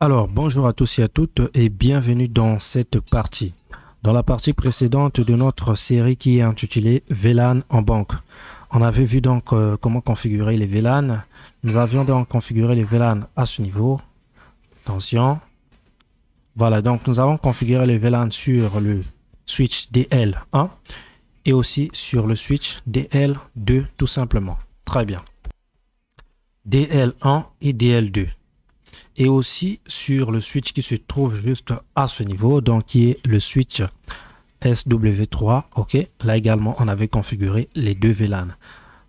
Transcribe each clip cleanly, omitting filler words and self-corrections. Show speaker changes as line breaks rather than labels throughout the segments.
Alors, bonjour à tous et à toutes et bienvenue dans cette partie. Dans la partie précédente de notre série qui est intitulée VLAN en banque. On avait vu donc comment configurer les VLAN. Nous avions donc configuré les VLAN à ce niveau. Attention. Voilà, donc nous avons configuré les VLAN sur le switch DL1 et aussi sur le switch DL2 tout simplement. Très bien. DL1 et DL2. Et aussi sur le switch qui se trouve juste à ce niveau, donc qui est le switch SW3. Ok, là également on avait configuré les deux VLAN.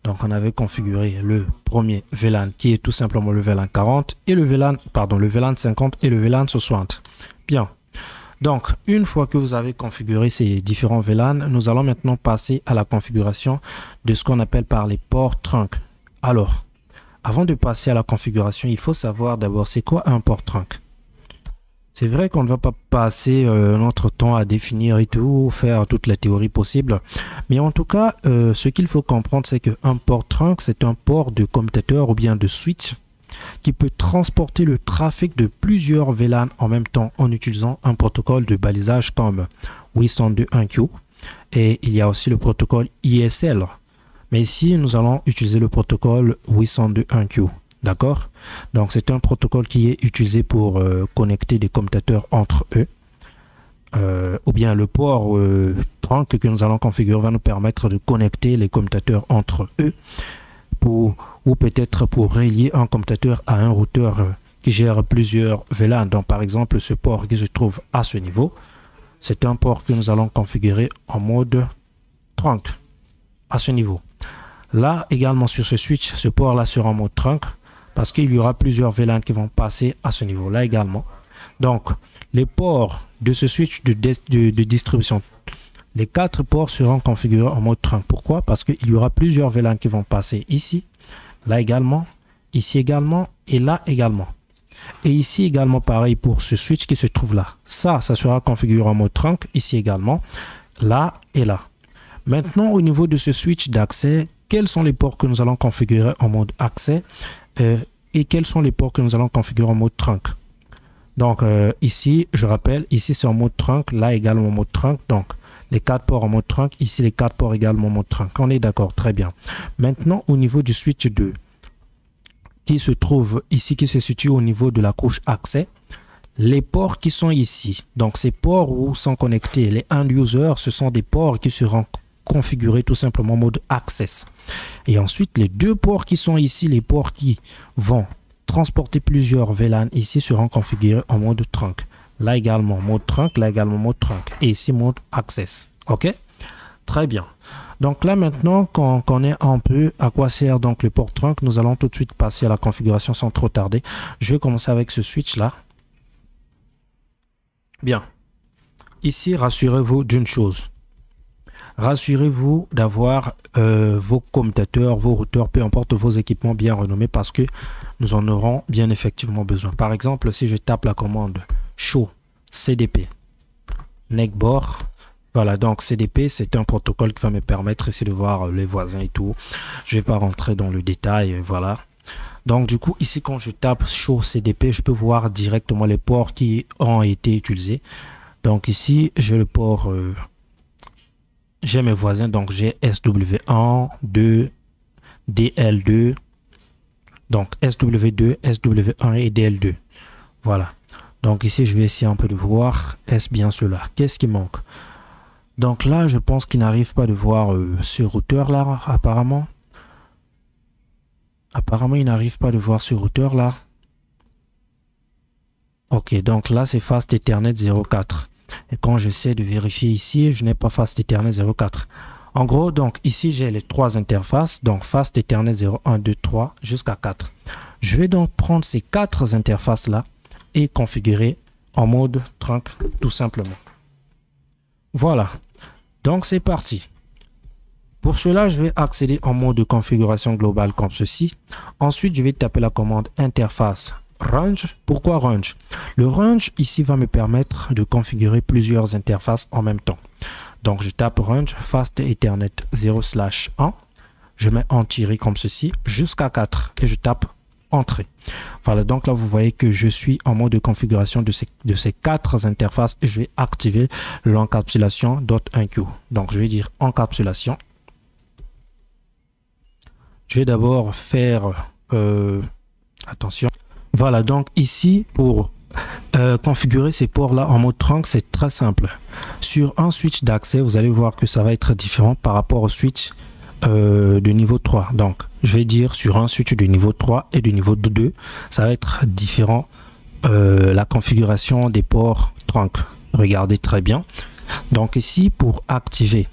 Donc on avait configuré le premier VLAN qui est tout simplement le VLAN 40 et le VLAN 50 et le VLAN 60. Bien. Donc une fois que vous avez configuré ces différents VLAN, nous allons maintenant passer à la configuration de ce qu'on appelle par les ports trunk. Alors, avant de passer à la configuration, il faut savoir d'abord c'est quoi un port trunk. C'est vrai qu'on ne va pas passer notre temps à définir et tout, faire toute la théorie possible. Mais en tout cas, ce qu'il faut comprendre, c'est qu'un port trunk, c'est un port de commutateur ou bien de switch qui peut transporter le trafic de plusieurs VLAN en même temps en utilisant un protocole de balisage comme 802.1q. Et il y a aussi le protocole ISL. Mais ici, nous allons utiliser le protocole 802.1q. D'accord? Donc, c'est un protocole qui est utilisé pour connecter des commutateurs entre eux. Ou bien le port trunk que nous allons configurer va nous permettre de connecter les commutateurs entre eux. Ou peut-être pour relier un commutateur à un routeur qui gère plusieurs VLAN. Donc, par exemple, ce port qui se trouve à ce niveau, c'est un port que nous allons configurer en mode trunk à ce niveau. Là également sur ce switch, ce port là sera en mode trunk parce qu'il y aura plusieurs VLAN qui vont passer à ce niveau là également. Donc les ports de ce switch de distribution, les 4 ports seront configurés en mode trunk. Pourquoi? Parce qu'il y aura plusieurs VLAN qui vont passer ici, là également, ici également et là également. Et ici également pareil pour ce switch qui se trouve là. Ça sera configuré en mode trunk ici également, là et là. Maintenant, au niveau de ce switch d'accès, quels sont les ports que nous allons configurer en mode accès et quels sont les ports que nous allons configurer en mode trunk. Donc ici, je rappelle, ici c'est en mode trunk, là également en mode trunk. Donc les 4 ports en mode trunk, ici les 4 ports également en mode trunk. On est d'accord, très bien. Maintenant, au niveau du switch 2, qui se trouve ici, qui se situe au niveau de la couche accès, les ports qui sont ici, donc ces ports où sont connectés les end users, ce sont des ports qui seront configurés tout simplement en mode access. Et ensuite, les 2 ports qui sont ici, les ports qui vont transporter plusieurs VLAN ici seront configurés en mode trunk. Là également mode trunk, là également mode trunk. Et ici mode access. Ok? Très bien. Donc là maintenant qu'on connaît un peu à quoi sert donc le port trunk, nous allons tout de suite passer à la configuration sans trop tarder. Je vais commencer avec ce switch là. Bien. Ici, rassurez-vous d'une chose. Rassurez-vous d'avoir vos commutateurs, vos routeurs, peu importe vos équipements bien renommés parce que nous en aurons bien effectivement besoin. Par exemple, si je tape la commande show CDP neckboard, voilà, donc CDP c'est un protocole qui va me permettre ici de voir les voisins et tout. Je ne vais pas rentrer dans le détail, voilà. Donc du coup ici quand je tape show CDP, je peux voir directement les ports qui ont été utilisés. Donc ici j'ai le port j'ai mes voisins, donc j'ai SW1, 2, DL2, donc SW2, SW1 et DL2. Voilà. Donc ici, je vais essayer un peu de voir, est-ce bien cela? Qu'est-ce qui manque? Donc là, je pense qu'il n'arrive pas de voir ce routeur-là, apparemment. Apparemment, il n'arrive pas de voir ce routeur-là. Ok, donc là, c'est Fast Ethernet 04. Et quand j'essaie de vérifier ici, je n'ai pas Fast Ethernet 04. En gros, donc ici, j'ai les 3 interfaces. Donc Fast Ethernet 01, 2, 3 jusqu'à 4. Je vais donc prendre ces 4 interfaces-là et configurer en mode trunk tout simplement. Voilà. Donc c'est parti. Pour cela, je vais accéder en mode de configuration globale comme ceci. Ensuite, je vais taper la commande interface range. Pourquoi range? Le range ici va me permettre de configurer plusieurs interfaces en même temps. Donc je tape range Fast Ethernet 0/1. Je mets en tiré comme ceci jusqu'à 4 et je tape Entrée. Voilà, donc là vous voyez que je suis en mode de configuration de ces 4 interfaces et je vais activer l'encapsulation .1Q. Donc je vais dire encapsulation. Je vais d'abord faire attention. Voilà, donc ici pour configurer ces ports là en mode trunk, c'est très simple. Sur un switch d'accès, vous allez voir que ça va être différent par rapport au switch de niveau 3. Donc je vais dire sur un switch de niveau 3 et de niveau 2, ça va être différent la configuration des ports trunk. Regardez très bien. Donc ici pour activer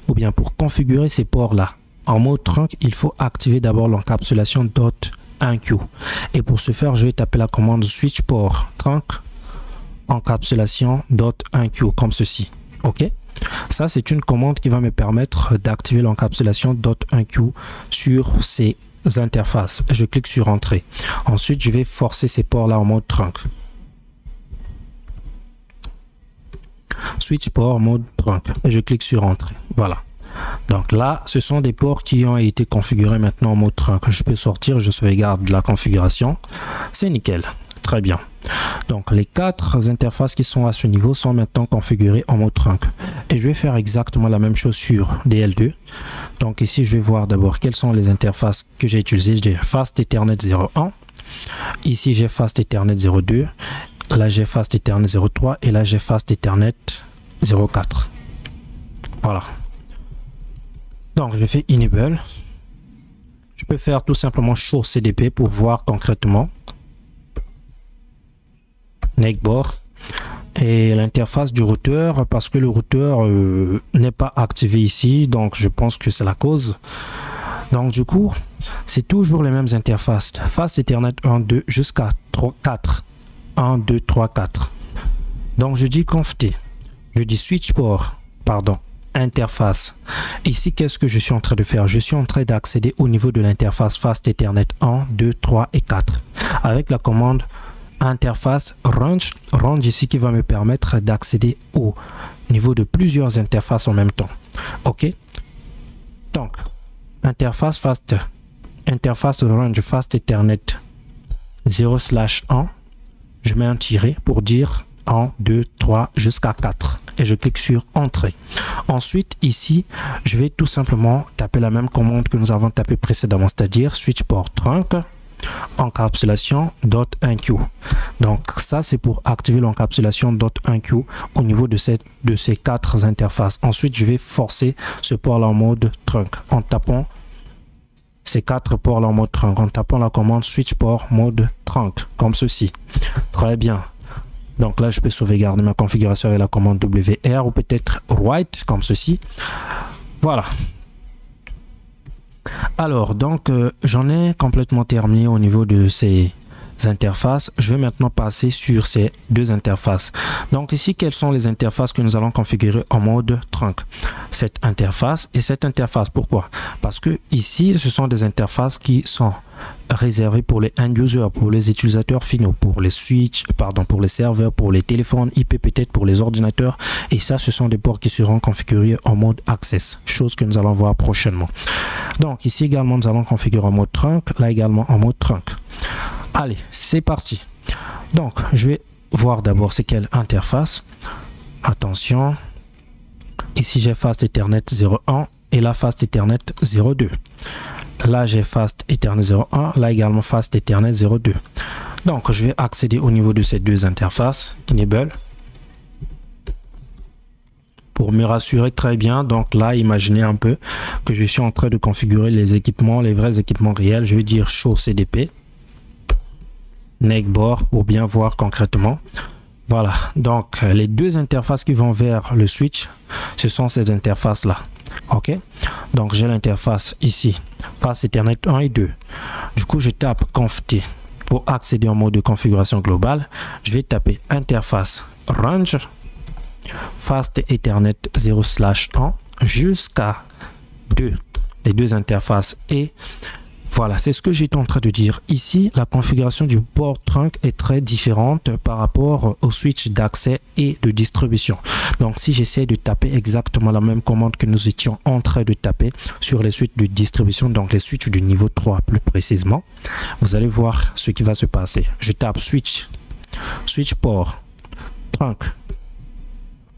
ou bien pour configurer ces ports là en mode trunk, il faut activer d'abord l'encapsulation .1Q. Et pour ce faire, je vais taper la commande switch port trunk encapsulation .1Q comme ceci. Ok, ça c'est une commande qui va me permettre d'activer l'encapsulation .1Q sur ces interfaces. Je clique sur entrée. Ensuite, je vais forcer ces ports là en mode trunk. Switch port mode trunk et je clique sur entrée. Voilà. Donc là, ce sont des ports qui ont été configurés maintenant en mode trunk. Je peux sortir, je sauvegarde la configuration. C'est nickel. Très bien. Donc les 4 interfaces qui sont à ce niveau sont maintenant configurées en mode trunk. Et je vais faire exactement la même chose sur DL2. Donc ici, je vais voir d'abord quelles sont les interfaces que j'ai utilisées. J'ai Fast Ethernet 01. Ici, j'ai Fast Ethernet 02. Là, j'ai Fast Ethernet 03. Et là, j'ai Fast Ethernet 04. Voilà. Donc, je fais Enable. Je peux faire tout simplement Show CDP pour voir concrètement. Neckboard. Et l'interface du routeur, parce que le routeur n'est pas activé ici. Donc, je pense que c'est la cause. Donc, du coup, c'est toujours les mêmes interfaces. Fast Ethernet 1, 2 jusqu'à 4. 1, 2, 3, 4. Donc, je dis conft. Je dis switch port. Pardon. Interface. Ici, qu'est-ce que je suis en train de faire? Je suis en train d'accéder au niveau de l'interface Fast Ethernet 1, 2, 3 et 4 avec la commande interface range ici qui va me permettre d'accéder au niveau de plusieurs interfaces en même temps. Ok, donc interface range Fast Ethernet 0/1, je mets un tiret pour dire 1, 2, 3 jusqu'à 4 et je clique sur entrée. Ensuite ici, je vais tout simplement taper la même commande que nous avons tapé précédemment, c'est-à-dire switch port trunk encapsulation .1Q. Donc ça c'est pour activer l'encapsulation .1Q au niveau de ces 4 interfaces. Ensuite, je vais forcer ce port là en mode trunk en tapant ces 4 ports là en mode trunk, en tapant la commande switch port mode trunk comme ceci. Très bien. Donc là, je peux sauvegarder ma configuration avec la commande WR ou peut-être write comme ceci. Voilà. Alors, donc, j'en ai complètement terminé au niveau de ces interfaces. Je vais maintenant passer sur ces 2 interfaces. Donc ici, quelles sont les interfaces que nous allons configurer en mode trunk? Cette interface et cette interface. Pourquoi? Parce que ici, ce sont des interfaces qui sont réservées pour les end users, pour les utilisateurs finaux, pour les switches, pardon, pour les serveurs, pour les téléphones IP, peut-être pour les ordinateurs. Et ça, ce sont des ports qui seront configurés en mode access, chose que nous allons voir prochainement. Donc ici également, nous allons configurer en mode trunk, là également en mode trunk. Allez, c'est parti. Donc, je vais voir d'abord c'est quelle interface. Attention. Ici, j'ai Fast Ethernet 01 et là, Fast Ethernet 02. Là, j'ai Fast Ethernet 01. Là également, Fast Ethernet 02. Donc, je vais accéder au niveau de ces 2 interfaces. Enable. Pour me rassurer très bien. Donc là, imaginez un peu que je suis en train de configurer les équipements, les vrais équipements réels. Je vais dire Show CDP. Neckboard pour bien voir concrètement. Voilà, donc les 2 interfaces qui vont vers le switch, ce sont ces interfaces là. Ok, donc j'ai l'interface ici, Fast Ethernet 1 et 2. Du coup, je tape conft pour accéder en mode de configuration globale. Je vais taper interface range Fast Ethernet 0/1 jusqu'à 2, les 2 interfaces, et Voilà, c'est ce que j'étais en train de dire. Ici, la configuration du port trunk est très différente par rapport au switch d'accès et de distribution. Donc, si j'essaie de taper exactement la même commande que nous étions en train de taper sur les switches de distribution, donc les switches du niveau 3 plus précisément, vous allez voir ce qui va se passer. Je tape switch port trunk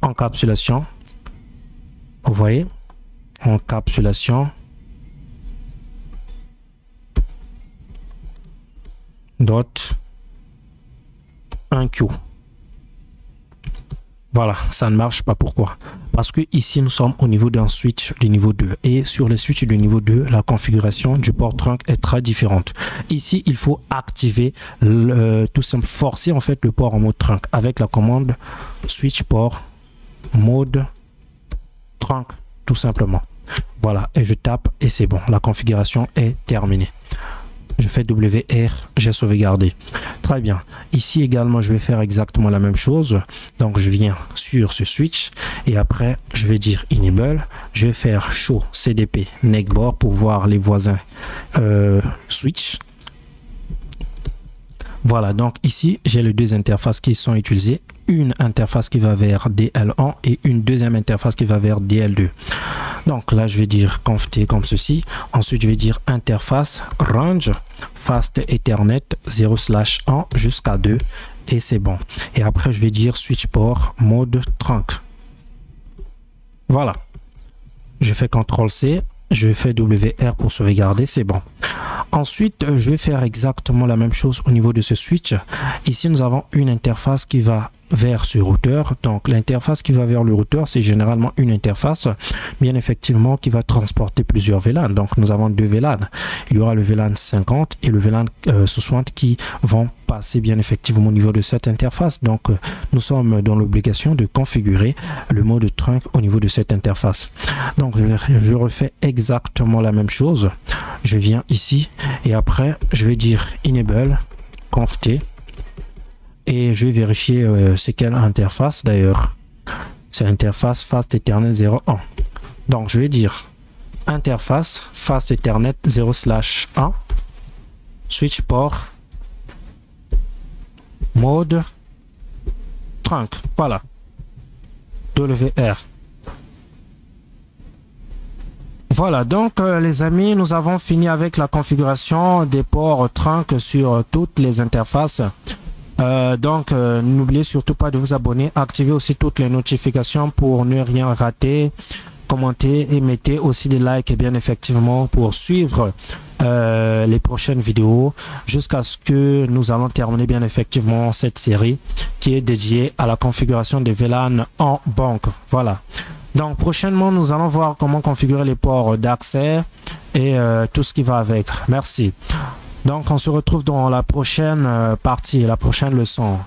encapsulation. Vous voyez, encapsulation. Dot 1Q. Voilà, ça ne marche pas. Pourquoi? Parce que ici nous sommes au niveau d'un switch du niveau 2 et sur les switches du niveau 2 la configuration du port trunk est très différente. Ici il faut activer tout simplement forcer en fait le port en mode trunk avec la commande switch port mode trunk tout simplement. Voilà, et je tape et c'est bon, la configuration est terminée. Je fais WR, j'ai sauvegardé. Très bien. Ici également, je vais faire exactement la même chose. Donc, je viens sur ce switch et après, je vais dire Enable. Je vais faire Show CDP Neckboard pour voir les voisins switch. Voilà, donc ici, j'ai les deux interfaces qui sont utilisées. Une interface qui va vers DL1 et une deuxième interface qui va vers DL2. Donc là, je vais dire conft comme ceci. Ensuite, je vais dire interface range fast Ethernet 0/1 jusqu'à 2 et c'est bon. Et après, je vais dire switch port mode trunk. Voilà. Je fais CTRL-C. Je fais WR pour sauvegarder, c'est bon. Ensuite, je vais faire exactement la même chose au niveau de ce switch. Ici, nous avons une interface qui va vers ce routeur. Donc, l'interface qui va vers le routeur, c'est généralement une interface, bien effectivement, qui va transporter plusieurs VLAN. Donc, nous avons deux VLAN. Il y aura le VLAN 50 et le VLAN 60 qui vont passer bien effectivement au niveau de cette interface. Donc, nous sommes dans l'obligation de configurer le mode trunk au niveau de cette interface. Donc, je refais exactement la même chose. Je viens ici et après, je vais dire Enable, conft. Et je vais vérifier c'est quelle interface d'ailleurs. C'est l'interface Fast Ethernet 0.1. Donc je vais dire interface Fast Ethernet 0/1 switch port mode trunk. Voilà. WR. Voilà, donc les amis, nous avons fini avec la configuration des ports trunk sur toutes les interfaces. N'oubliez surtout pas de vous abonner, activez aussi toutes les notifications pour ne rien rater, commentez et mettez aussi des likes bien effectivement pour suivre les prochaines vidéos jusqu'à ce que nous allons terminer bien effectivement cette série qui est dédiée à la configuration des VLAN en banque. Voilà. Donc prochainement nous allons voir comment configurer les ports d'accès et tout ce qui va avec. Merci. Donc on se retrouve dans la prochaine partie, la prochaine leçon.